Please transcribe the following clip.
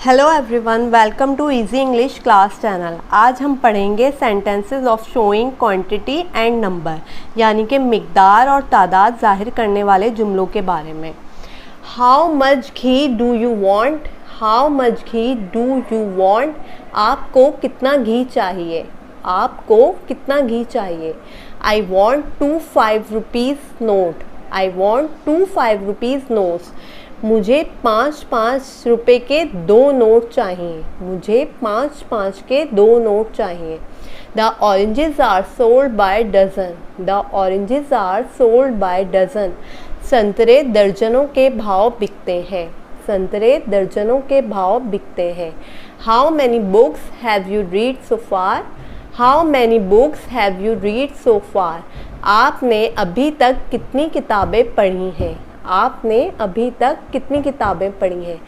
Hello everyone, welcome to easy English class channel. आज हम पढ़ेंगे sentences of showing quantity and number, यानी कि मिकदार और तादाद जाहिर करने वाले जुमलों के बारे में। How much ghee do you want? How much ghee do you want? आपको कितना घी चाहिए? आपको कितना घी चाहिए? I want 2 5 rupees note. I want 2 5 rupees notes. मुझे 5 रुपए के 2 नोट चाहिए। मुझे 5 के 2 नोट चाहिए। The oranges are sold by dozen. The oranges are sold by dozen. संतरे दर्जनों के भाव बिकते हैं। संतरे दर्जनों के भाव बिकते हैं। How many books have you read so far? How many books have you read so far? आपने अभी तक कितनी किताबें पढ़ी हैं? आपने अभी तक कितनी किताबें पढ़ी हैं?